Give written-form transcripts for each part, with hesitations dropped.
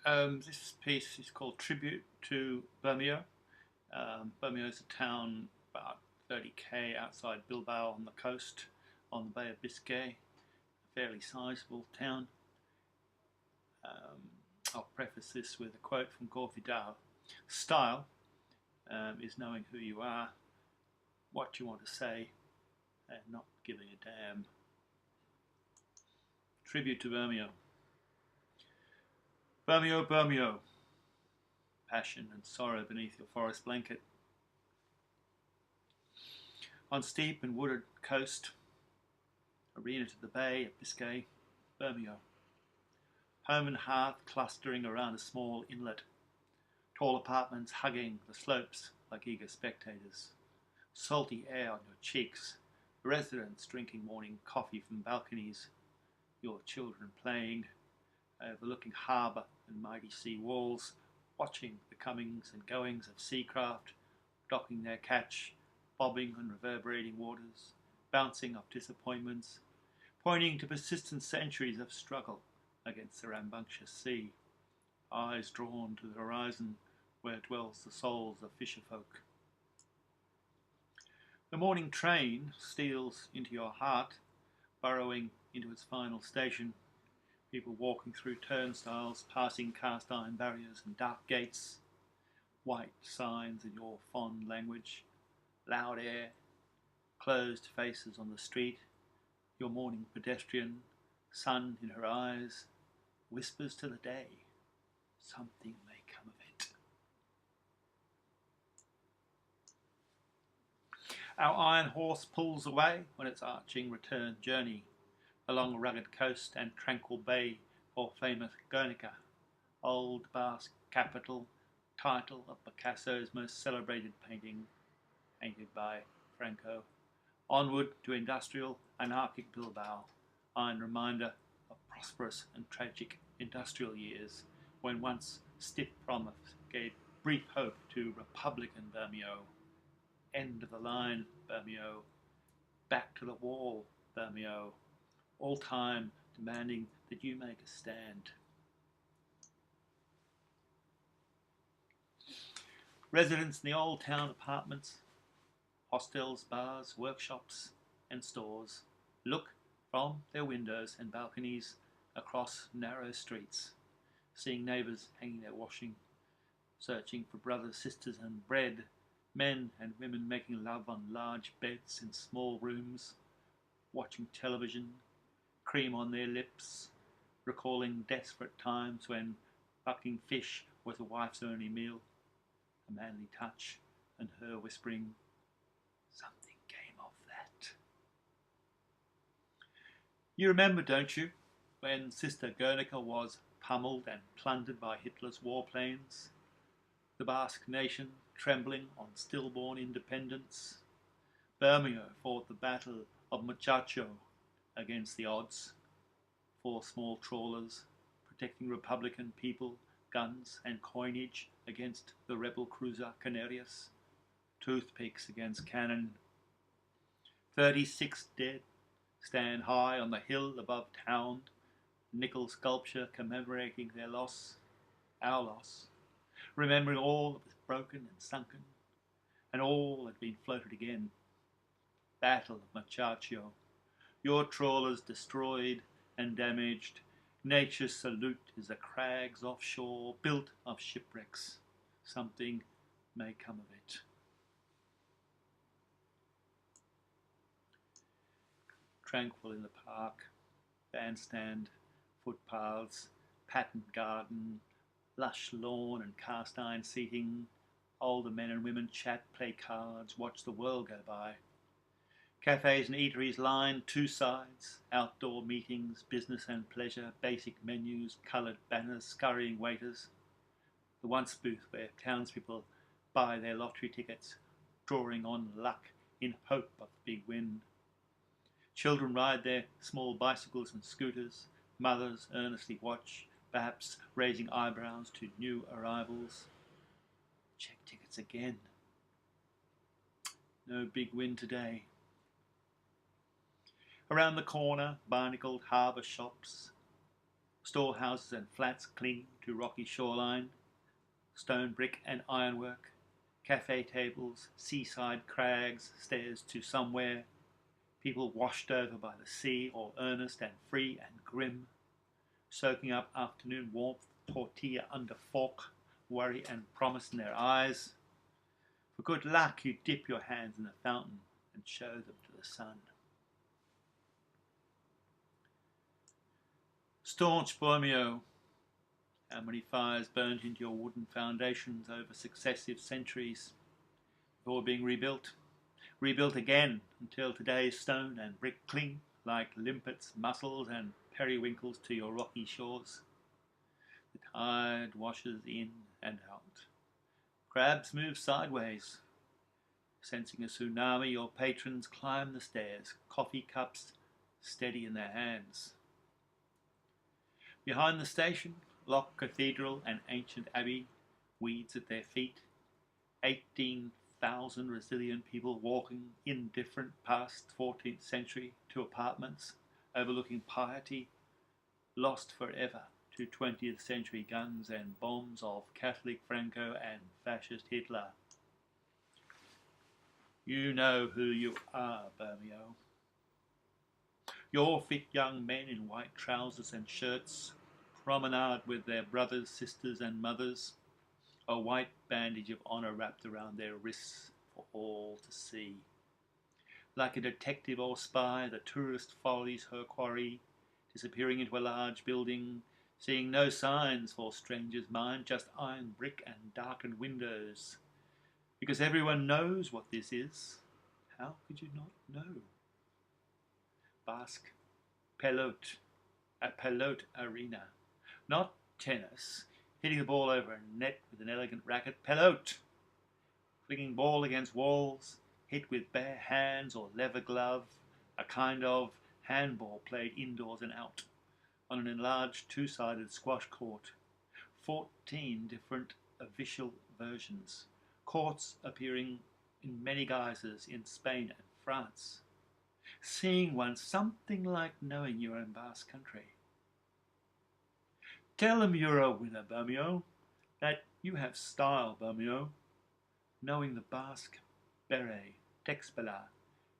This piece is called Tribute to Bermeo. Bermeo is a town about 30k outside Bilbao on the coast, on the Bay of Biscay, a fairly sizable town. I'll preface this with a quote from Gore Vidal. Style is knowing who you are, what you want to say, and not giving a damn. Tribute to Bermeo. Bermeo, Bermeo, passion and sorrow beneath your forest blanket. On steep and wooded coast, arena to the Bay of Biscay, Bermeo. Home and hearth clustering around a small inlet. Tall apartments hugging the slopes like eager spectators. Salty air on your cheeks. Residents drinking morning coffee from balconies. Your children playing, overlooking harbour and mighty sea walls, watching the comings and goings of seacraft, docking their catch, bobbing on reverberating waters, bouncing off disappointments, pointing to persistent centuries of struggle against the rambunctious sea, eyes drawn to the horizon where dwells the souls of fisherfolk. The morning train steals into your heart, burrowing into its final station, people walking through turnstiles, passing cast iron barriers and dark gates, white signs in your fond language, loud air, closed faces on the street, your morning pedestrian, sun in her eyes, whispers to the day, something may come of it. Our iron horse pulls away on its arching return journey, along a rugged coast and tranquil bay for famous Guernica, old Basque capital, title of Picasso's most celebrated painting, painted by Franco. Onward to industrial, anarchic Bilbao, iron reminder of prosperous and tragic industrial years, when once stiff promise gave brief hope to Republican Bermeo. End of the line, Bermeo. Back to the wall, Bermeo. All time demanding that you make a stand. Residents in the old town apartments, hostels, bars, workshops and stores look from their windows and balconies across narrow streets, seeing neighbours hanging their washing, searching for brothers, sisters and bread, men and women making love on large beds in small rooms, watching television, cream on their lips, recalling desperate times when bucking fish was a wife's only meal, a manly touch and her whispering, something came of that. You remember, don't you, when Sister Guernica was pummeled and plundered by Hitler's warplanes, the Basque nation trembling on stillborn independence? Bermeo fought the battle of Muchacho against the odds. 4 small trawlers protecting Republican people, guns and coinage against the rebel cruiser Canarias, toothpicks against cannon. 36 dead stand high on the hill above town, nickel sculpture commemorating their loss, our loss, remembering all that was broken and sunken, and all had been floated again. Battle of Muchacho, your trawlers destroyed and damaged, nature's salute is the crags offshore, built of shipwrecks. Something may come of it. Tranquil in the park, bandstand, footpaths, patterned garden, lush lawn and cast iron seating, older men and women chat, play cards, watch the world go by. Cafes and eateries line 2 sides, outdoor meetings, business and pleasure, basic menus, coloured banners, scurrying waiters. The once booth where townspeople buy their lottery tickets, drawing on luck in hope of big win. Children ride their small bicycles and scooters, mothers earnestly watch, perhaps raising eyebrows to new arrivals. Check tickets again. No big win today. Around the corner, barnacled harbour shops, Storehouses and flats cling to rocky shoreline, stone, brick and ironwork, cafe tables, seaside crags, stairs to somewhere, people washed over by the sea, all earnest and free and grim, soaking up afternoon warmth, tortilla under fork, worry and promise in their eyes. For good luck you dip your hands in the fountain and show them to the sun. Staunch Bermeo, how many fires burned into your wooden foundations over successive centuries before being rebuilt? Rebuilt again until today's stone and brick cling like limpets, mussels and periwinkles to your rocky shores. The tide washes in and out. Crabs move sideways. Sensing a tsunami, your patrons climb the stairs, coffee cups steady in their hands. Behind the station, Loch Cathedral and ancient abbey, weeds at their feet, 18,000 resilient people walking indifferent past 14th century to apartments overlooking piety, lost forever to 20th century guns and bombs of Catholic Franco and fascist Hitler. You know who you are, Bermeo. Your fit young men in white trousers and shirts promenade with their brothers, sisters and mothers, a white bandage of honour wrapped around their wrists for all to see. Like a detective or spy, the tourist follows her quarry, disappearing into a large building, seeing no signs for stranger's mind, just iron brick and darkened windows. Because everyone knows what this is. How could you not know? Basque, pelote, a pelote arena. Not tennis, hitting the ball over a net with an elegant racket. Pelote, flinging ball against walls, hit with bare hands or leather glove, a kind of handball played indoors and out, on an enlarged two-sided squash court. 14 different official versions. Courts appearing in many guises in Spain and France. Seeing one something like knowing your own Basque country. Tell them you're a winner, Bermeo, that you have style, Bermeo. Knowing the Basque beret, texpela,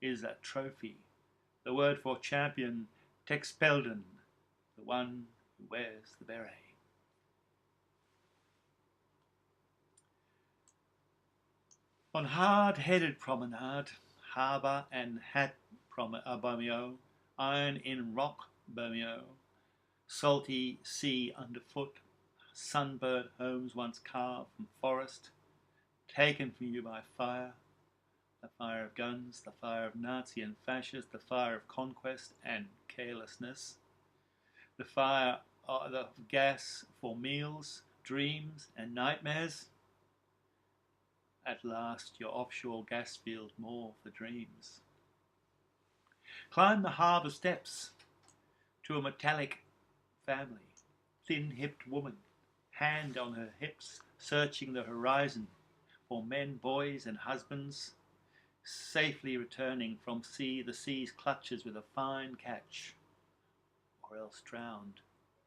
is a trophy. The word for champion, texpelden, the one who wears the beret. On hard-headed promenade, harbour and hat Bermeo, iron in rock Bermeo, salty sea underfoot, sunburnt homes once carved from forest, taken from you by fire, the fire of guns, the fire of Nazi and fascist, the fire of conquest and carelessness, the fire of gas for meals, dreams and nightmares. At last your offshore gas field more for dreams. Climb the harbour steps to a metallic family, thin-hipped woman, hand on her hips, searching the horizon for men, boys and husbands, safely returning from sea, the sea's clutches with a fine catch, or else drowned,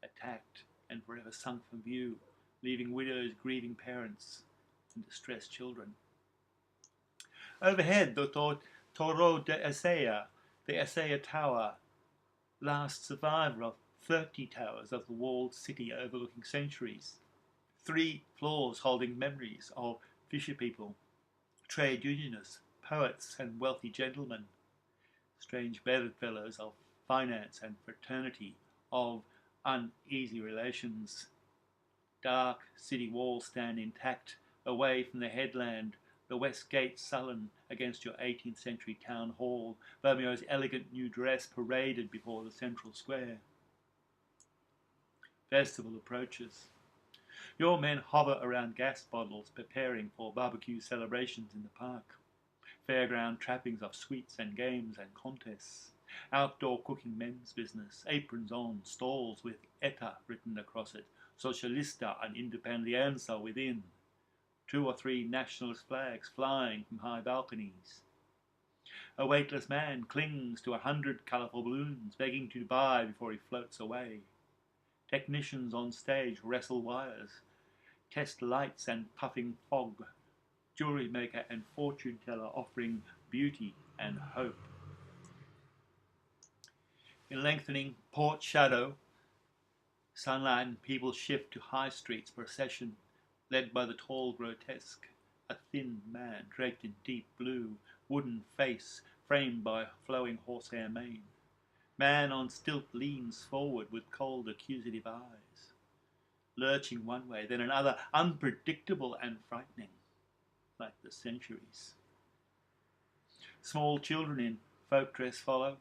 attacked and forever sunk from view, leaving widows, grieving parents and distressed children. Overhead, the Torre de Esea, the Esea Tower, last survivor of 30 towers of the walled city overlooking centuries. 3 floors holding memories of fisher people, trade unionists, poets and wealthy gentlemen, strange bedfellows of finance and fraternity, of uneasy relations. Dark city walls stand intact, away from the headland, the west gate sullen against your 18th century town hall, Bermeo's elegant new dress paraded before the central square. Festival approaches. Your men hover around gas bottles, preparing for barbecue celebrations in the park. Fairground trappings of sweets and games and contests. Outdoor cooking men's business, aprons on, stalls with ETA written across it, Socialista and Independencia within. 2 or 3 nationalist flags flying from high balconies. A weightless man clings to 100 colourful balloons, begging to buy before he floats away. Technicians on stage wrestle wires, test lights and puffing fog, jewelry maker and fortune teller offering beauty and hope. In lengthening port shadow, sunlight and people shift to High Street's procession, led by the tall grotesque, a thin man draped in deep blue, wooden face framed by flowing horsehair mane. Man on stilt leans forward with cold accusative eyes, lurching one way, then another, unpredictable and frightening, like the centuries. Small children in folk dress follow,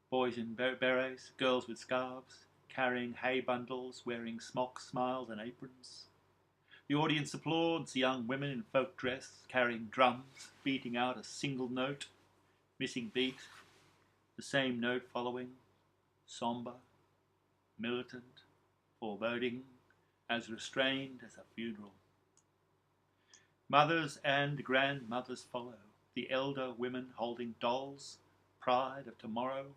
boys in berets, girls with scarves, carrying hay bundles, wearing smocks, smiles and aprons. The audience applauds, young women in folk dress, carrying drums, beating out a single note, missing beat, the same note following, sombre, militant, foreboding, as restrained as a funeral. Mothers and grandmothers follow, the elder women holding dolls, pride of tomorrow.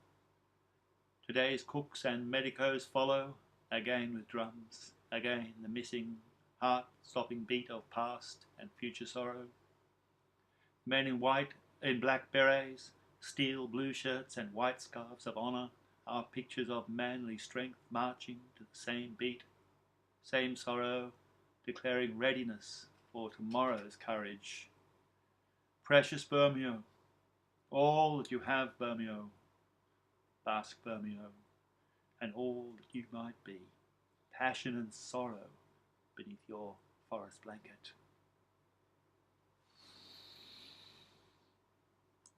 Today's cooks and medicos follow, again with drums, again the missing, heart-stopping beat of past and future sorrow. Men in white, in black berets, steel blue shirts and white scarves of honour are pictures of manly strength marching to the same beat, same sorrow, declaring readiness for tomorrow's courage. Precious Bermeo, all that you have, Bermeo, bask Bermeo, and all that you might be, passion and sorrow beneath your forest blanket.